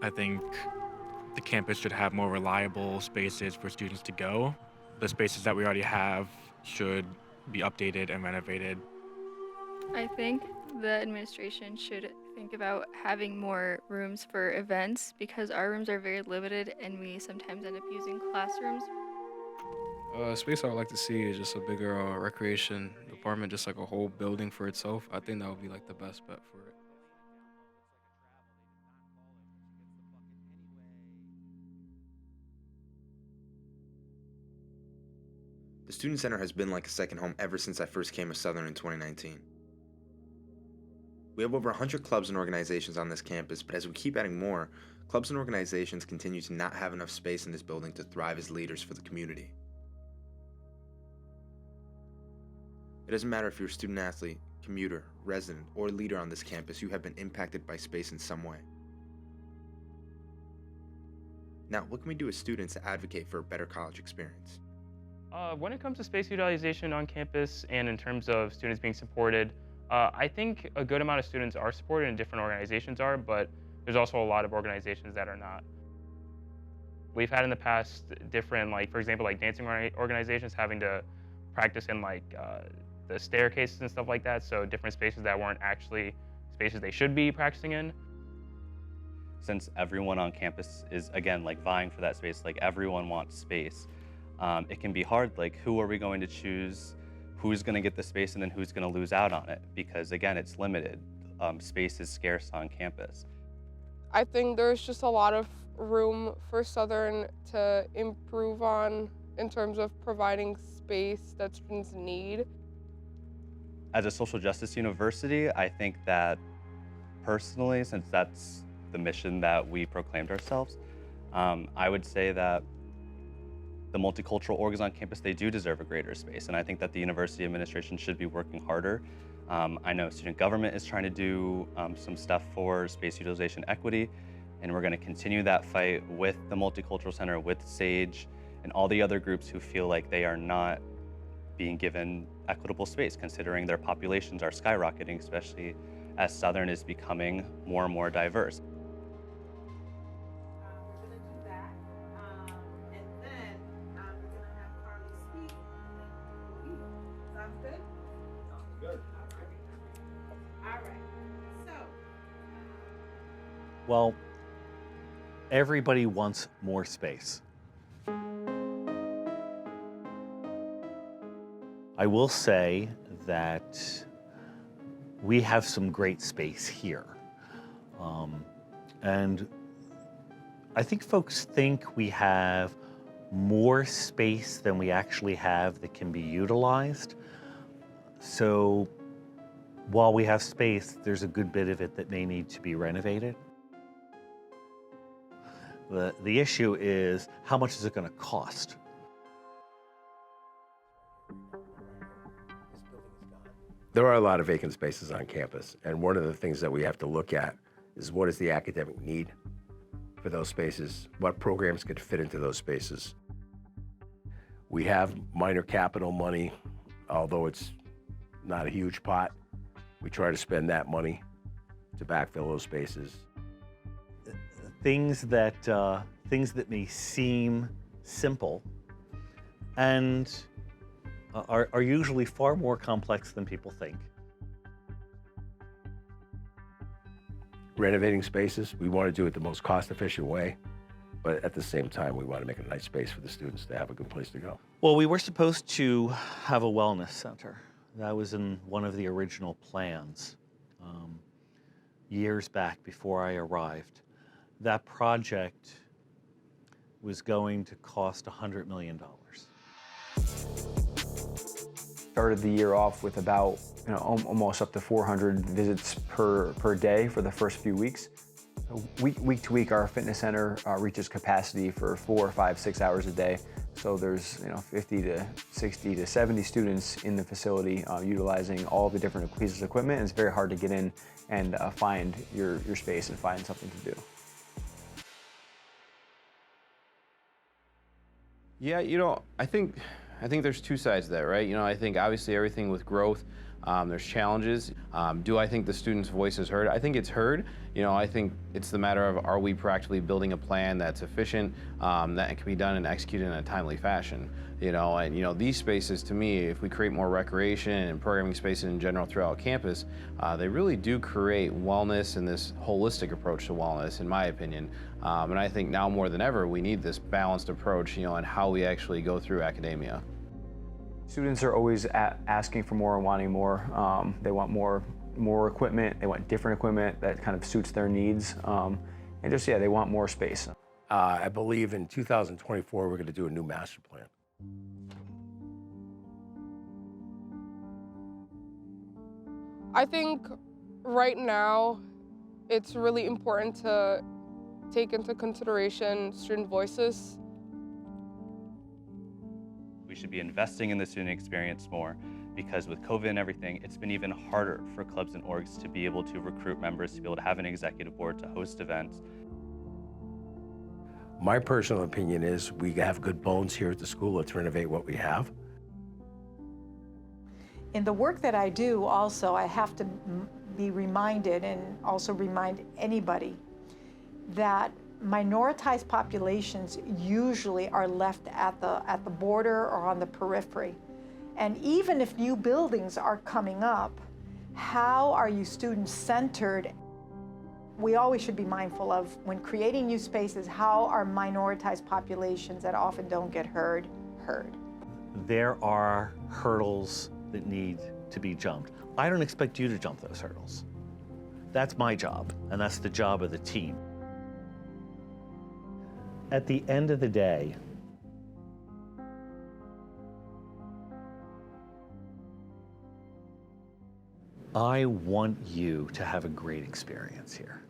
I think the campus should have more reliable spaces for students to go. The spaces that we already have should be updated and renovated. I think the administration should think about having more rooms for events because our rooms are very limited and we sometimes end up using classrooms. Space I would like to see is just a bigger recreation department, just like a whole building for itself. I think that would be like the best bet for it. The Student Center has been like a second home ever since I first came to Southern in 2019. We have over 100 clubs and organizations on this campus, but as we keep adding more, clubs and organizations continue to not have enough space in this building to thrive as leaders for the community. It doesn't matter if you're a student athlete, commuter, resident, or leader on this campus, you have been impacted by space in some way. Now, what can we do as students to advocate for a better college experience? When it comes to space utilization on campus and in terms of students being supported, I think a good amount of students are supported and different organizations are, but there's also a lot of organizations that are not. We've had in the past different, like, for example, like dancing organizations having to practice in the staircases and stuff like that, so different spaces that weren't actually spaces they should be practicing in. Since everyone on campus is, again, like vying for that space, like everyone wants space, it can be hard, like who are we going to choose, who's going to get the space, and then who's going to lose out on it, because again, it's limited. Space is scarce on campus. I think there's just a lot of room for Southern to improve on in terms of providing space that students need. As a social justice university, I think that personally, since that's the mission that we proclaimed ourselves, I would say that the multicultural orgs on campus, they do deserve a greater space, and I think that the university administration should be working harder. I know student government is trying to do some stuff for space utilization equity, and we're going to continue that fight with the Multicultural Center, with SAGE, and all the other groups who feel like they are not being given equitable space, considering their populations are skyrocketing, especially as Southern is becoming more and more diverse. We're going to do that. And then we're going to have Carly speak. And then sounds good? Sounds good. All right. So. Well, everybody wants more space. I will say that we have some great space here. And I think folks think we have more space than we actually have that can be utilized. So while we have space, there's a good bit of it that may need to be renovated. The issue is, how much is it going to cost? There are a lot of vacant spaces on campus, and one of the things that we have to look at is what is the academic need for those spaces, what programs could fit into those spaces. We have minor capital money, although it's not a huge pot. We try to spend that money to backfill those spaces. Things that may seem simple and are usually far more complex than people think. Renovating spaces, we want to do it the most cost-efficient way, but at the same time, we want to make a nice space for the students to have a good place to go. Well, we were supposed to have a wellness center. That was in one of the original plans years back before I arrived. That project was going to cost $100 million. Started the year off with about almost up to 400 visits per day for the first few weeks. So week to week, our fitness center reaches capacity for 4, 5, 6 hours a day. So there's 50 to 60 to 70 students in the facility utilizing all the different pieces of equipment. And it's very hard to get in and find your space and find something to do. Yeah, I think there's two sides to that, right? I think obviously everything with growth There's challenges. Do I think the students' voice is heard? I think it's heard. I think it's the matter of, are we practically building a plan that's efficient, that can be done and executed in a timely fashion? These spaces, to me, if we create more recreation and programming spaces in general throughout campus, they really do create wellness and this holistic approach to wellness, in my opinion. And I think now more than ever, we need this balanced approach, on how we actually go through academia. Students are always asking for more and wanting more. They want more equipment. They want different equipment that kind of suits their needs. And they want more space. I believe in 2024, we're going to do a new master plan. I think right now it's really important to take into consideration student voices. We should be investing in the student experience more, because with COVID and everything, it's been even harder for clubs and orgs to be able to recruit members, to be able to have an executive board, to host events. My personal opinion is we have good bones here at the school. Let's renovate what we have. In the work that I do also, I have to be reminded, and also remind anybody, that minoritized populations usually are left at the border or on the periphery. And even if new buildings are coming up, how are you student-centered? We always should be mindful of, when creating new spaces, how are minoritized populations that often don't get heard. There are hurdles that need to be jumped. I don't expect you to jump those hurdles. That's my job, and that's the job of the team. At the end of the day, I want you to have a great experience here.